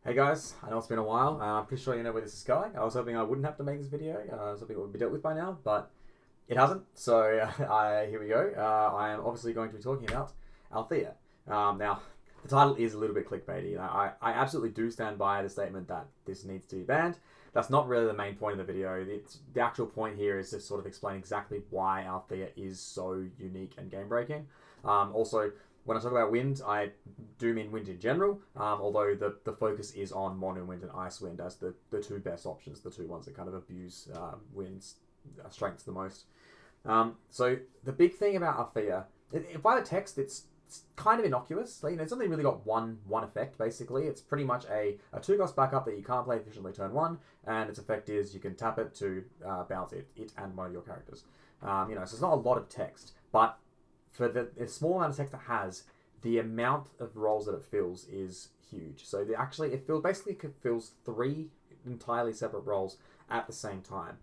Hey guys, I know it's been a while. I'm pretty sure you know where this is going. I was hoping I wouldn't have to make this video. I was hoping it would be dealt with by now, but it hasn't. So here we go. I am obviously going to be talking about Althea. Now, the title is a little bit clickbaity. I absolutely do stand by the statement that this needs to be banned. That's not really the main point of the video. The actual point here is to sort of explain exactly why Althea is so unique and game-breaking. Also, when I talk about wind, I do mean wind in general, although the focus is on mono wind and ice wind as the two best options, the two ones that kind of abuse wind's strengths the most. So the big thing about Althea, by the text, it's kind of innocuous. It's only really got one effect, basically. It's pretty much a 2-cost backup that you can't play efficiently turn 1, and its effect is you can tap it to bounce it and one of your characters. So it's not a lot of text, but for the small amount of text it has, the amount of roles that it fills is huge. So it fills 3 entirely separate roles at the same time.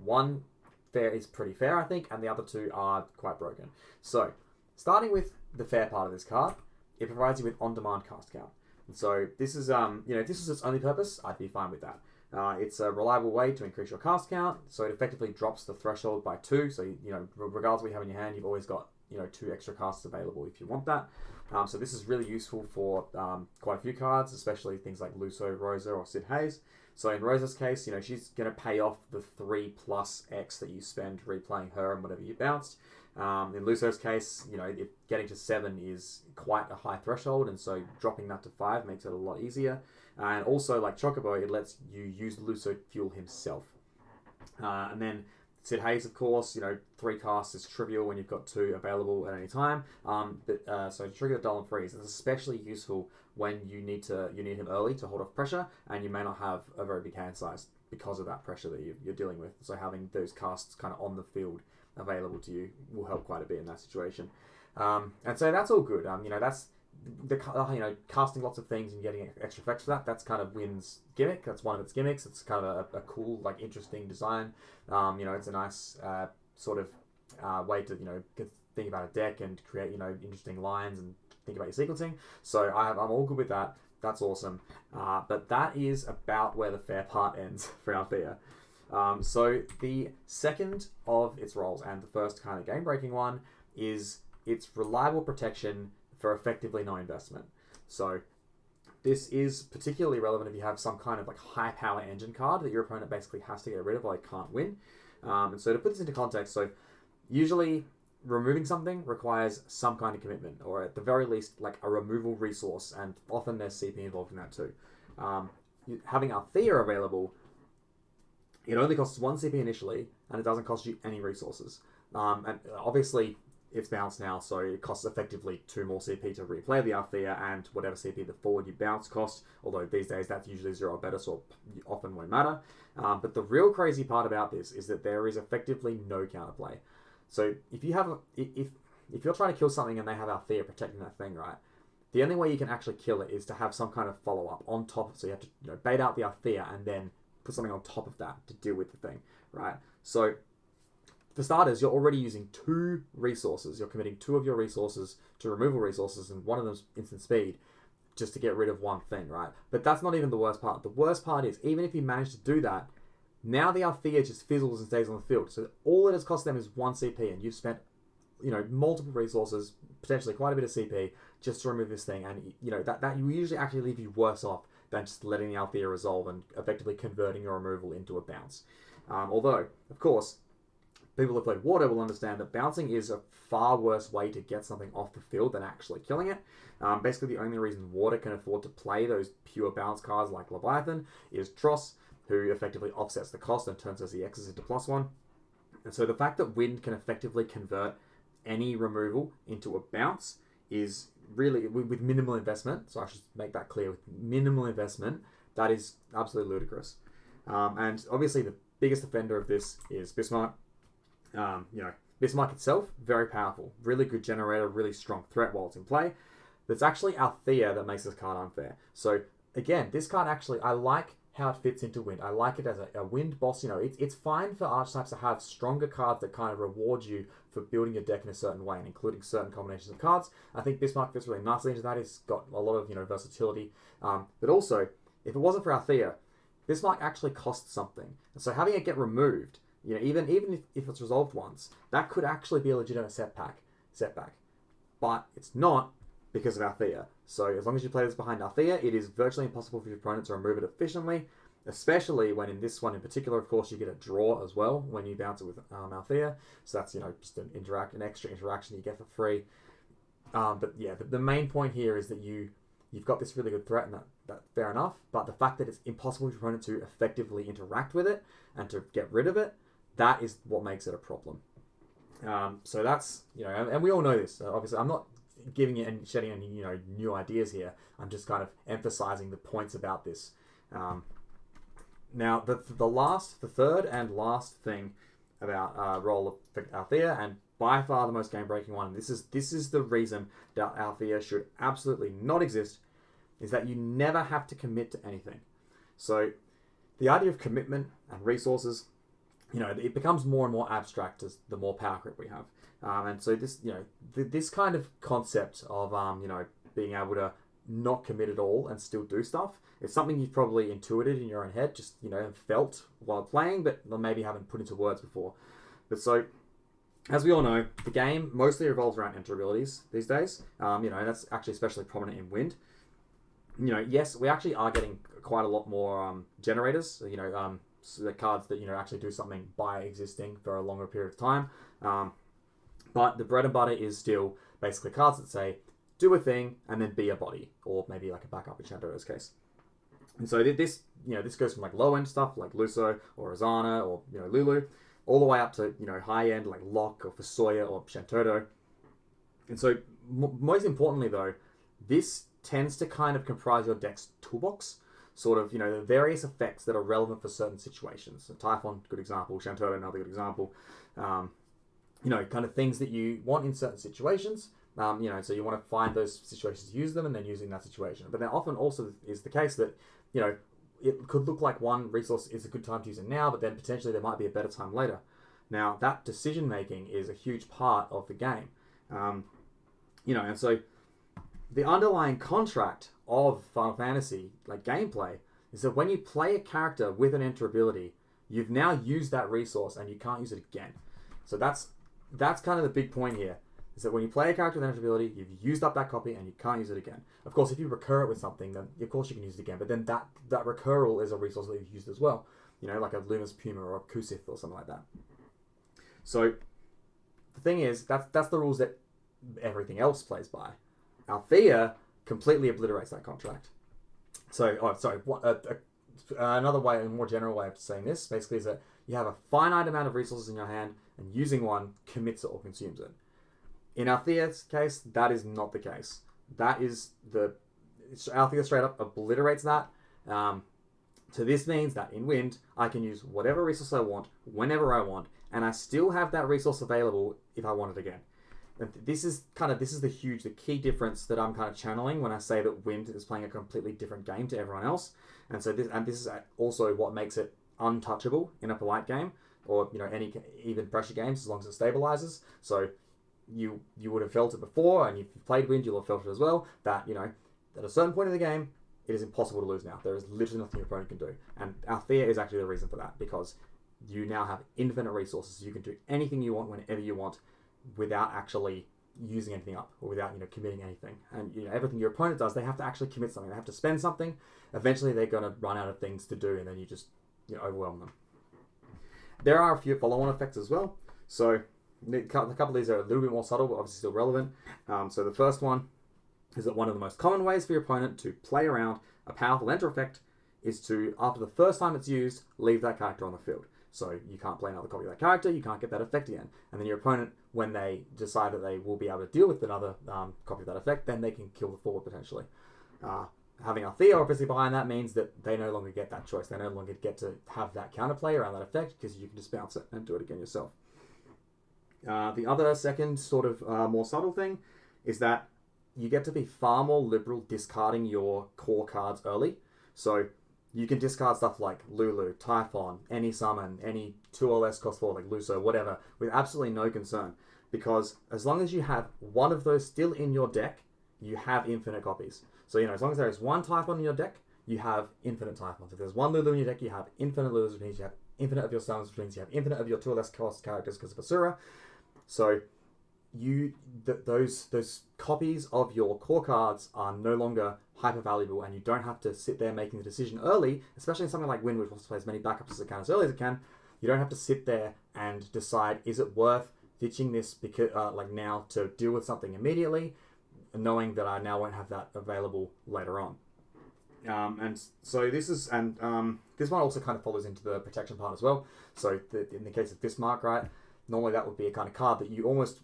One fair is pretty fair, I think, and the other 2 are quite broken. So, starting with the fair part of this card, it provides you with on-demand cast count. And so this is, if this was its only purpose, I'd be fine with that. It's a reliable way to increase your cast count, so it effectively drops the threshold by 2. So regardless of what you have in your hand, you've always got 2 extra casts available if you want that. So this is really useful for quite a few cards, especially things like Luso, Rosa, or Sid Hayes. So in Rosa's case, she's going to pay off the 3+ X that you spend replaying her and whatever you bounced. In Luso's case, if getting to 7 is quite a high threshold, and so dropping that to 5 makes it a lot easier. And also, like Chocobo, it lets you use Luso fuel himself. And then Sid Hayes, of course, 3 casts is trivial when you've got 2 available at any time. So to trigger the Dull and Freeze is especially useful when you need him early to hold off pressure, and you may not have a very big hand size because of that pressure that you're dealing with. So having those casts kind of on the field available to you will help quite a bit in that situation. And so that's all good. That's casting lots of things and getting extra effects for that. That's kind of Wind's gimmick. That's one of its gimmicks. It's kind of a cool, interesting design. It's a nice sort of way to think about a deck and create interesting lines and think about your sequencing. So I'm all good with that. That's awesome. But that is about where the fair part ends for Althea. So the second of its roles, and the first kind of game-breaking one, is its reliable protection for effectively no investment. So this is particularly relevant if you have some kind of high power engine card that your opponent basically has to get rid of or they can't win. And so to put this into context, so usually removing something requires some kind of commitment, or at the very least a removal resource, and often there's CP involved in that too. Having Althea available, it only costs 1 CP initially, and it doesn't cost you any resources. And obviously, it's bounced now, so it costs effectively 2 more CP to replay the Althea, and whatever CP the forward you bounce cost, although these days that's usually 0 or better, so it often won't matter. But the real crazy part about this is that there is effectively no counterplay. So if you're trying to kill something and they have Althea protecting that thing, right, the only way you can actually kill it is to have some kind of follow-up on top. So you have to bait out the Althea and then put something on top of that to deal with the thing, right? So for starters, you're already using 2 resources. You're committing 2 of your resources to removal resources, and one of them's instant speed, just to get rid of one thing, right? But that's not even the worst part. The worst part is, even if you manage to do that, now the Althea just fizzles and stays on the field. So all it has cost them is 1 CP, and you've spent, multiple resources, potentially quite a bit of CP, just to remove this thing. And, that will usually actually leave you worse off than just letting the Althea resolve and effectively converting your removal into a bounce. Although, of course, people who play Water will understand that bouncing is a far worse way to get something off the field than actually killing it. Basically, the only reason Water can afford to play those pure bounce cards like Leviathan is Tross, who effectively offsets the cost and turns those EXs into +1. And so the fact that Wind can effectively convert any removal into a bounce is really, with minimal investment, so I should make that clear, with minimal investment, that is absolutely ludicrous. And obviously the biggest offender of this is Bismarck. Bismarck itself, very powerful, really good generator, really strong threat while it's in play. But it's actually Althea that makes this card unfair. So again, this card actually, I like how it fits into Wind. I like it as a Wind boss. It's fine for archetypes to have stronger cards that kind of reward you for building your deck in a certain way and including certain combinations of cards. I think Bismarck fits really nicely into that. It's got a lot of versatility. But also, if it wasn't for Althea, Bismarck actually costs something. And so having it get removed, even if it's resolved once, that could actually be a legitimate setback. But it's not because of Althea. So as long as you play this behind Althea, it is virtually impossible for your opponent to remove it efficiently, especially when in this one in particular, of course, you get a draw as well when you bounce it with Althea. So that's, just an extra interaction you get for free. But yeah, the main point here is that you've got this really good threat, and that's fair enough. But the fact that it's impossible for your opponent to effectively interact with it and to get rid of it, that is what makes it a problem. So that's, and we all know this. Obviously, I'm not giving you and shedding any new ideas here. I'm just kind of emphasizing the points about this. Now, the third and last thing about role of Althea, and by far the most game-breaking one, this is the reason that Althea should absolutely not exist, is that you never have to commit to anything. So the idea of commitment and resources, it becomes more and more abstract as the more power creep we have. And so this, this kind of concept of, being able to not commit at all and still do stuff, it's something you've probably intuited in your own head, just, felt while playing, but maybe haven't put into words before. But so, as we all know, the game mostly revolves around enter abilities these days. And that's actually especially prominent in Wind. Yes, we actually are getting quite a lot more generators, so the cards that, actually do something by existing for a longer period of time. But the bread and butter is still basically cards that say, do a thing and then be a body, or maybe like a backup in Shantoto's case. And so this, this goes from like low end stuff like Luso or Azana or, Lulu, all the way up to, high end like Locke or Fusoya or Shantoto. And so most importantly though, this tends to kind of comprise your deck's toolbox, sort of, the various effects that are relevant for certain situations. So Typhon, good example. Shantoto, another good example. Kind of things that you want in certain situations. So you want to find those situations to use them and then using that situation. But then often also is the case that, it could look like one resource is a good time to use it now, but then potentially there might be a better time later. Now, that decision making is a huge part of the game. And so the underlying contract of Final Fantasy, like gameplay, is that when you play a character with an enter ability, you've now used that resource and you can't use it again. So that's kind of the big point here, is that when you play a character with an enter ability, you've used up that copy and you can't use it again. Of course, if you recur it with something, then of course you can use it again, but then that recurral is a resource that you've used as well. Like a Luminous Puma or a Kusith or something like that. So the thing is, that's the rules that everything else plays by. Althea completely obliterates that contract. So, another way, a more general way of saying this, basically, is that you have a finite amount of resources in your hand, and using one commits it or consumes it. In Althea's case, that is not the case. Althea straight up obliterates that. So this means that in Wind, I can use whatever resource I want, whenever I want, and I still have that resource available if I want it again. And this is the key difference that I'm kind of channeling when I say that Wind is playing a completely different game to everyone else. And so this is also what makes it untouchable in a polite game, or any even pressure games, as long as it stabilizes. So you would have felt it before, and if you've played Wind, you'll have felt it as well, that at a certain point in the game, it is impossible to lose now. There is literally nothing your opponent can do. And Althea is actually the reason for that, because you now have infinite resources. You can do anything you want whenever you want without actually using anything up, or without committing anything. And everything your opponent does, they have to actually commit something. They have to spend something. Eventually they're going to run out of things to do, and then you just overwhelm them. There are a few follow-on effects as well. So a couple of these are a little bit more subtle, but obviously still relevant. So the first one is that one of the most common ways for your opponent to play around a powerful enter effect is to, after the first time it's used, leave that character on the field. So you can't play another copy of that character, you can't get that effect again. And then your opponent, when they decide that they will be able to deal with another copy of that effect, then they can kill the forward potentially. Having Althea obviously behind that means that they no longer get that choice. They no longer get to have that counterplay around that effect, because you can just bounce it and do it again yourself. The other second sort of more subtle thing is that you get to be far more liberal discarding your core cards early. So you can discard stuff like Lulu, Typhon, any summon, any 2 or less cost 4, like Luso, whatever, with absolutely no concern. Because as long as you have one of those still in your deck, you have infinite copies. So, as long as there is one Typhon in your deck, you have infinite Typhons. If there's one Lulu in your deck, you have infinite Lulus, which means you have infinite of your summons, which means you have infinite of your 2 or less cost characters because of Asura. So, those copies of your core cards are no longer hyper valuable, and you don't have to sit there making the decision early, especially in something like Wind, which wants to play as many backups as it can as early as it can. You don't have to sit there and decide, is it worth ditching this because now to deal with something immediately, knowing that I now won't have that available later on. And so this one also kind of follows into the protection part as well. So in the case of Bismarck, right, normally that would be a kind of card that you almost,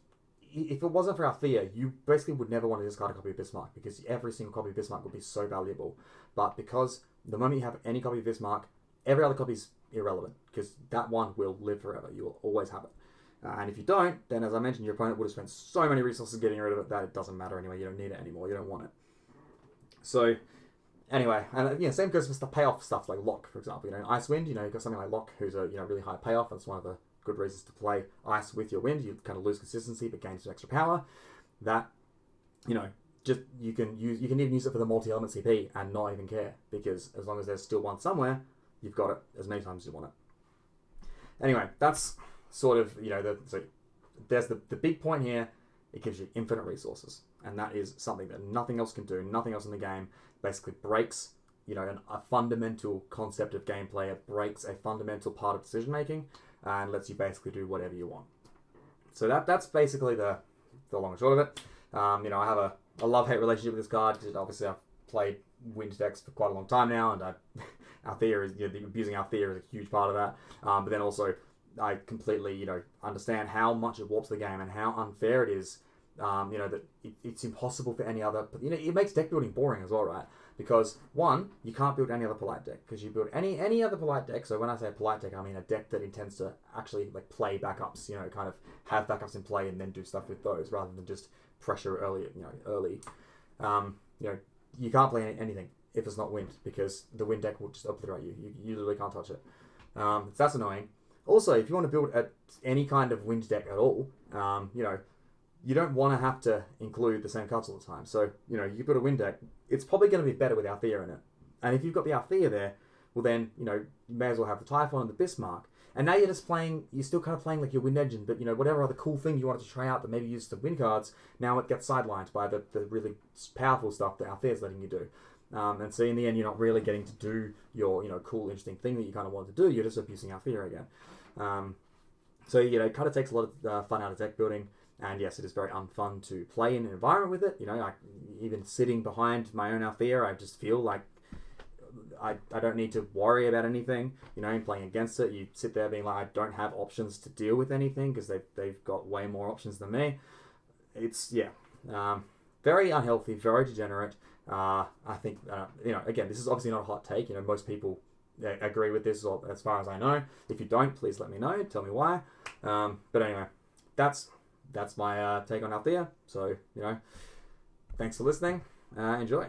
if it wasn't for Althea, you basically would never want to discard a copy of Bismarck, because every single copy of Bismarck would be so valuable. But because the moment you have any copy of Bismarck, every other copy is irrelevant, because that one will live forever. You will always have it. And if you don't, then as I mentioned, your opponent would have spent so many resources getting rid of it that it doesn't matter anyway. You don't need it anymore. You don't want it. So anyway, and same goes for the payoff stuff like Lock, for example. In Icewind, you've got something like Lock, who's a really high payoff. That's one of the good reasons to play Ice with your Wind. You kind of lose consistency but gain some extra power. That just you can even use it for the multi-element CP and not even care, because as long as there's still one somewhere, you've got it as many times as you want it. Anyway, that's sort of so there's the big point here. It gives you infinite resources, and that is something that nothing else can do. Nothing else in the game basically breaks a fundamental concept of gameplay. It breaks a fundamental part of decision making and lets you basically do whatever you want. So that's basically the long and short of it. I have a love-hate relationship with this card, because obviously I've played Wind decks for quite a long time now, and Althea is abusing Althea is a huge part of that. But then also I completely understand how much it warps the game and how unfair it is. That it's impossible for any other. It makes deck building boring as well, right? Because one, you can't build any other polite deck, because you build any other polite deck. So when I say a polite deck, I mean a deck that intends to actually play backups. Kind of have backups in play and then do stuff with those, rather than just pressure early. You can't play anything if it's not Wind, because the Wind deck will just obliterate you. You literally can't touch it. So that's annoying. Also, if you want to build any kind of Wind deck at all, you don't want to have to include the same cards all the time. So, you build a Wind deck, it's probably going to be better with Althea in it. And if you've got the Althea there, well then, you may as well have the Typhon and the Bismarck. And now you're still kind of playing like your Wind engine, but whatever other cool thing you wanted to try out that maybe uses the Wind cards, now it gets sidelined by the really powerful stuff that Althea's letting you do. And so in the end, you're not really getting to do your, cool, interesting thing that you kind of want to do. You're just abusing Althea again. So, it kind of takes a lot of fun out of deck building. And yes, it is very unfun to play in an environment with it. Even sitting behind my own Althea, I just feel like I don't need to worry about anything. Playing against it, you sit there being like, I don't have options to deal with anything, because they've got way more options than me. It's, very unhealthy, very degenerate. I think, again, this is obviously not a hot take. Most people agree with this, as far as I know. If you don't, please let me know. Tell me why. But anyway, that's my take on Althea. So, thanks for listening. Enjoy.